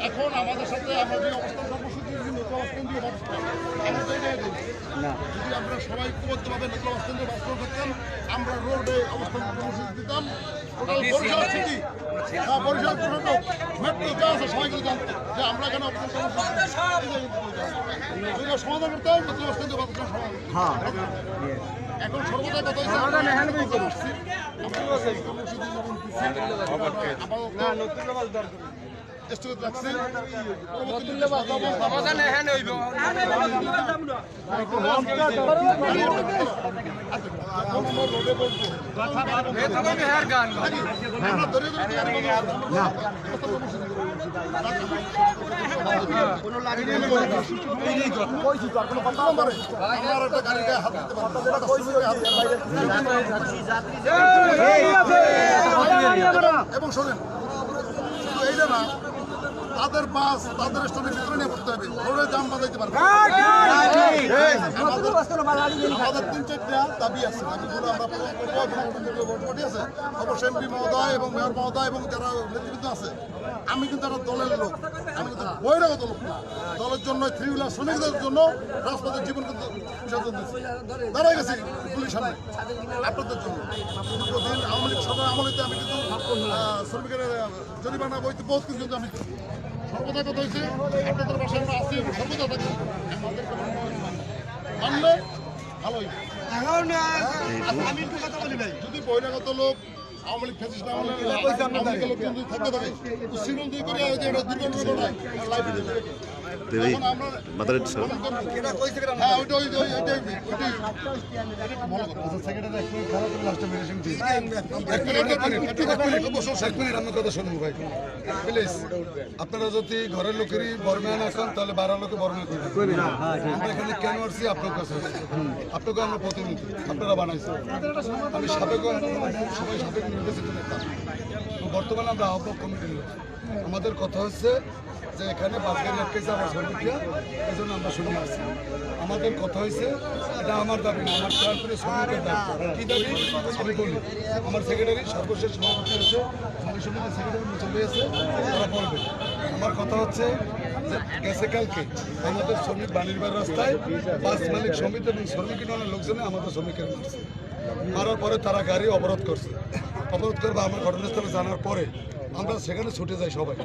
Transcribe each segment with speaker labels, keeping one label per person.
Speaker 1: এখন আমাদের সাথে আমরা যে অবস্থান কর্মসূচি যদি আমরা সবাই ঐক্যবদ্ধভাবে নতুন অবস্থান দিয়ে বাস্তব করতাম, আমরা রোডে অবস্থান কর্মসূচি দিতাম। বরিশাল সিটি বরিশাল মেট্রো যা আছে সবাই কিন্তু জানতো যে আমরা কেন অবস্থান সমাধান করতাম নতুন অবস্থান দিয়ে বাস্তব সমাধান। এখন সর্বদা কথা এবং শোনেন শুধু এইটা না, তাদের বাস তাদের স্ট্যান্ডের ভিতরে নিয়ে পড়তে হবে, রোডে জাম বাঁধাইতে পারবে। আমাদের ৩-৪টা দাবি আছে, দাবিগুলো আমরা পাঠিয়ে আছে অবশ্যই এমপি মহোদয় এবং মেয়র মহোদয় এবং যারা নেতৃবৃন্দ আছে। আমি কিন্তু একটা দলের লোক, আমি কিন্তু বহিরাগত লোক না। দলের জন্য থ্রি হুইলার শ্রমিকদের জন্য রাজপথের জীবন কিন্তু বিসর্জন দিচ্ছি, দাঁড়াই গেছি পুলিশ সামনে আপনাদের জন্য। দীর্ঘদিন আওয়ামী লীগ সরকার আমলিতে আমি কিন্তু শ্রমিকের জরিমানা বইতে বহুত কিন্তু আমি সর্বদা কথা হয়েছে আপনাদের বাসায় আমরা আসি এবং সর্বদা থাকি, মানলে ভালোই। যদি বহিরাগত লোক আওয়ামী লীগ ফেসিস্ট না হলে লোক যদি থাকতে থাকে উচ্ছৃঙ্খল দিয়ে করে দুর্ঘটনায় লাইফ দিতে আপনারা যদি ঘরের লোকেরই বর্মেন আসেন তাহলে 12 লোকে বর্মেন করবেন। আমরা এখানে কেন আসছি আপনার কাছে, আপনাকে আমরা প্রতিনিধি, আপনারা বানাইছেন। আমি সাবেক সবাই সাবেক নির্বাচিত নেতা, বর্তমানে আমরা আহ্বায়ক কমিটির লোক। আমাদের কথা হচ্ছে যে এখানে বাসগাড়ি আটকেছে আমার শ্রমিকরা, এই জন্য আমরা শুনে আসছি। আমাদের কথা হয়েছে এটা আমার দাবি না, আমার ট্রান্সপোর্টের শ্রমিকের দাবি। কী দাবি আমি বলি, আমার সেক্রেটারি সর্বশেষ সভাপতি আছে, শ্রমিক সমিতির সেক্রেটারি চলে এসে তারা বলবে। আমার কথা হচ্ছে যে গেছে কালকে আমাদের শ্রমিক বাণীরবার রাস্তায় বাস মালিক সমিতি এবং শ্রমিক ইউনিয়নের লোকজনে আমাদের শ্রমিকের মারছে। মারার পরে তারা গাড়ি অবরোধ করছে। অবরোধ করবে আমার ঘটনাস্থলে জানার পরে আমরা সেখানে ছুটে যাই সবাই।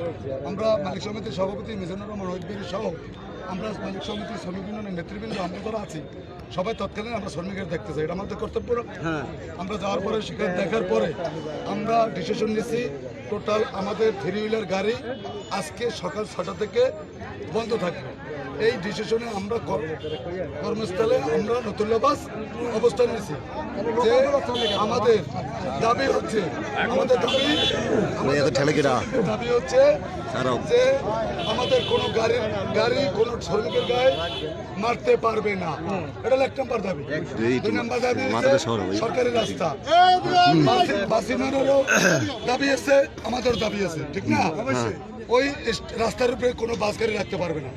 Speaker 1: আমরা মালিক সমিতির সভাপতি মিজানুর রহমান ওহিদবেরি সহ আমরা মালিক সমিতির শ্রমিক ইউনিয়নের নেতৃবৃন্দ আমরা যারা আছি সবাই তৎকালীন আমরা শ্রমিকের দেখতে চাই, এটা আমাদের কর্তব্য। আমরা যাওয়ার পরে সেখানে দেখার পরে আমরা ডিসিশন নিয়েছি টোটাল আমাদের থ্রি হুইলার গাড়ি আজকে সকাল 6টা থেকে বন্ধ থাকবে। এই ডিসিশনে আমরা কর্মস্থলে আমরা নতুল্লা বাস অবস্থান নিয়েছি যে আমাদের দাবি হচ্ছে দাবি হচ্ছে যে আমাদের কোনো গাড়ি কোনো শ্রমিকের গায়ে মারতে পারবে না, এটা 1 নম্বর দাবি। 2 নম্বর দাবি সরকারি রাস্তা বাসিন্দারও দাবি আছে, আমাদের দাবি আছে, ঠিক না? ওই রাস্তার উপরে কোনো বাস গাড়ি রাখতে পারবে না।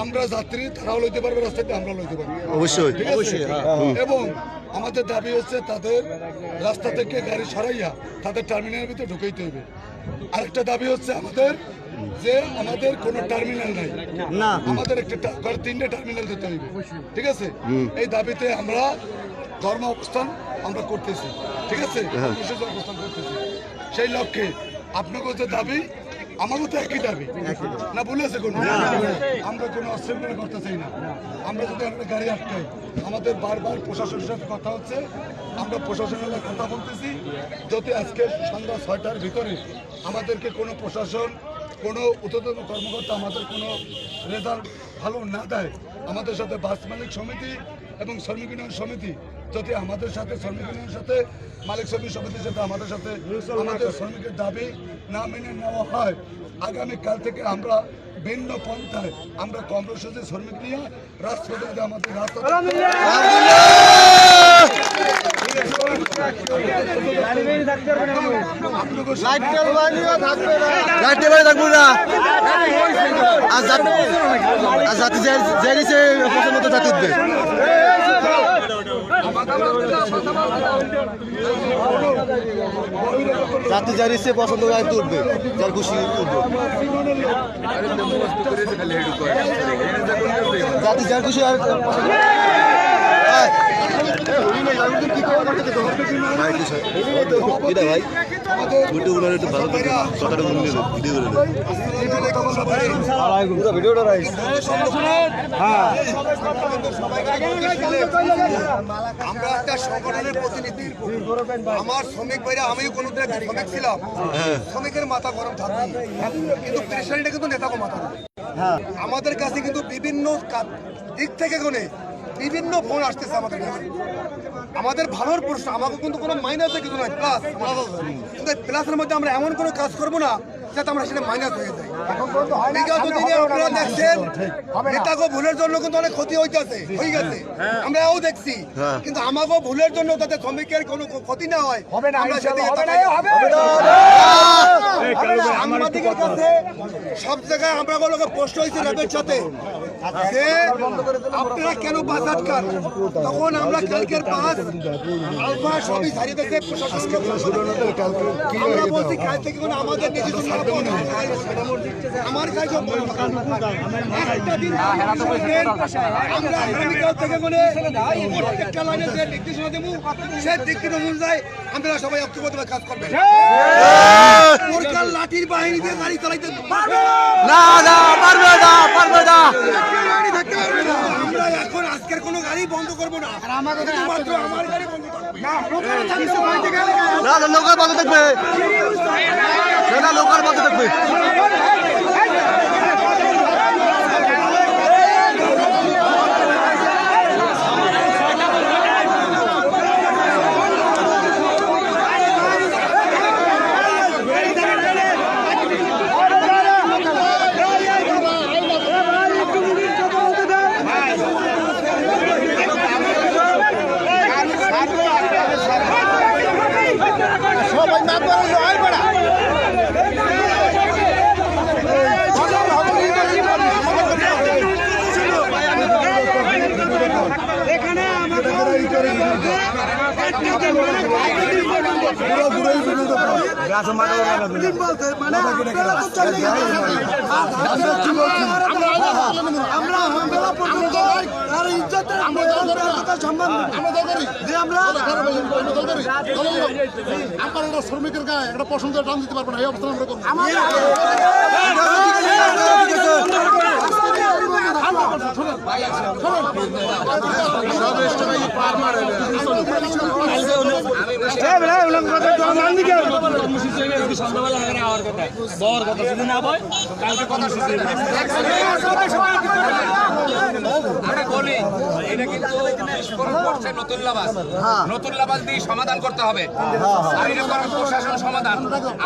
Speaker 1: আমরা যাত্রী তারাও লইতে পারবে, রাস্তাতে আমরা লইতে পারবো অবশ্যই। এবং আমাদের দাবি হচ্ছে তাদের রাস্তা থেকে গাড়ি সরাইয়া তাদের টার্মিনালের ভিতরে ঢুকাইতে হবে। আরেকটা দাবি হচ্ছে আমাদের যে আমাদের কোনো টার্মিনাল নাই, আমাদের একটা 3টে টার্মিনাল দিতে হবে, ঠিক আছে? এই দাবিতে আমরা ধর্ম অবস্থান আমরা করতেছি, ঠিক আছে? অবস্থান করতেছি সেই লক্ষ্যে আপনাকে যে দাবি আমারও তো একই দাবি না, বলেছে কোনো আমরা কোনো অশৃঙ্খলা করতে চাই না। আমরা যদি একটা গাড়ি আটকাই আমাদের বারবার প্রশাসনের সাথে কথা হচ্ছে, আমরা প্রশাসনের সাথে কথা বলতেছি যদি আজকে সন্ধ্যা 6টার ভিতরে আমাদেরকে কোনো প্রশাসন কোনো ঊর্ধ্বতন কর্মকর্তা আমাদের কোনো রেজাল্ট ভালো না দেয়, আমাদের সাথে বাস মালিক সমিতি এবং শ্রমিক ইউনিয়ন সমিতি যদি আমাদের সাথে শ্রমিক ইউনিয়নের সাথে মালিক শ্রমিক সমিতির সাথে আমাদের সাথে আমাদের শ্রমিকের দাবি না মেনে নেওয়া হয়, আগামীকাল থেকে আমরা ভিন্ন পন্থায় আমরা কর্মসূচি শ্রমিক নিয়ে রাষ্ট্রপতি আমাদের
Speaker 2: জাতি যার ইচ্ছে পছন্দ গাড়ি তুলবে, যার খুশি উঠবে, জাতি যার খুশি আর ভাই
Speaker 3: আমরা একটা সংগঠনের প্রতিনিধি, আমার শ্রমিক ভাইরা, আমিও কোনো শ্রমিক ছিলাম, শ্রমিকের মাথা গরম থাকবে, কিন্তু প্রেশারিটা কিন্তু নেতাকে মাথা গরম। আমাদের কাছে কিন্তু বিভিন্ন দিক থেকে কোনে বিভিন্ন ফোন আসতেছে আমাদের কাছে, আমাদের ভালোর প্রশ্ন, আমাকে কিন্তু কোনো মাইনাসে কিছু নয়, প্লাস। কিন্তু প্লাসের মধ্যে আমরা এমন কোনো কাজ করবো না যাতে আমরা সেটা মাইনাস হয়ে যাই। বিগত দিনে আপনারা দেখছেন নেতাকে ভুলের জন্য কিন্তু অনেক ক্ষতি হয়ে গেছে, আমরা এও দেখছি, কিন্তু আমাকেও ভুলের জন্য যাতে শ্রমিকের কোনো ক্ষতি না হয় আমরা সেদিকে সাংবাদিকের কাছে সব জায়গায় আমরা প্রশ্ন হয়েছে র্যাবের সাথে যে আপনারা কেন বাস আটকান, তখন আমরা কালকের বাস আলফা সবই ছাড়িয়ে দিয়েছে প্রশাসনকে, আমরা বলছি কাল থেকে কোনো আমাদের নিজস্ব আমার কাজ একটা দিন আমরা আগামীকাল থেকে কোনো প্রত্যেকটা লাইনে যে নির্দেশনা দেবো সেই নির্দেশনা অনুযায়ী আমরা সবাই ঐক্যবদ্ধভাবে কাজ করবেন। সরকার লাঠির বাহিনী দিয়ে গাড়ি চালাইতে পারবে না, পারবে না। আমরা এখন আজকের কোনো গাড়ি বন্ধ করবো না, মাত্র আমার গাড়ি বন্ধ থাকবে না,
Speaker 2: লোকাল বন্ধ থাকবে, লোকাল বন্ধ থাকবে।
Speaker 1: শ্রমিকের গায়ে একটা পছন্দ টান দিতে পারবো না, এই অবস্থা আমরা করবো।
Speaker 4: নতুন লাবাস দিয়ে সমাধান করতে হবে, প্রশাসন সমাধান।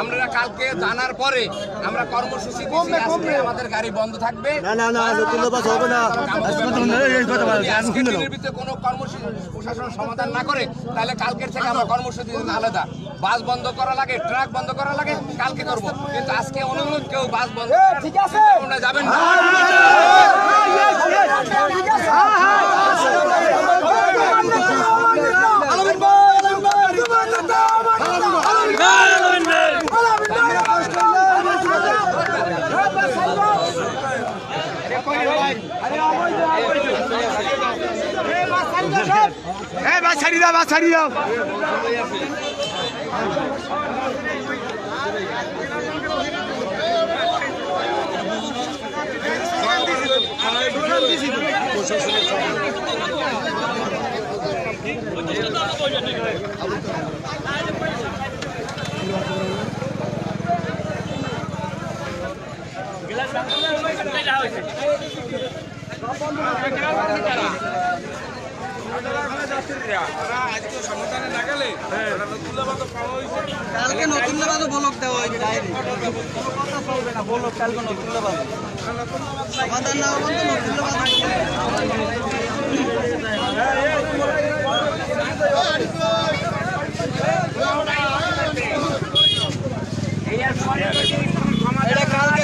Speaker 4: আমরা কালকে জানার পরে আমরা কর্মসূচি আমাদের গাড়ি বন্ধ থাকবে, কোনো কর্মসূচি প্রশাসন সমাধান না করে তাহলে কালকের থেকে আমরা কর্মসূচি আলাদা, বাস বন্ধ করা লাগে, ট্রাক বন্ধ করা লাগে, কালকে করব। কিন্তু আজকে অনুরোধ কেউ বাস বন্ধ যাবেন না।
Speaker 3: ছাড়ি দাও।
Speaker 4: আজকে সমাধানে না গেলে
Speaker 5: কালকে নতুন লেবাদও বলক দেওয়া হয়েছে ডাইরেক্ট কথা চলবে না বলক কালকে নতুন লেবাদ সমাধান না হলে তো নতুন লেবাদ এটা কালকে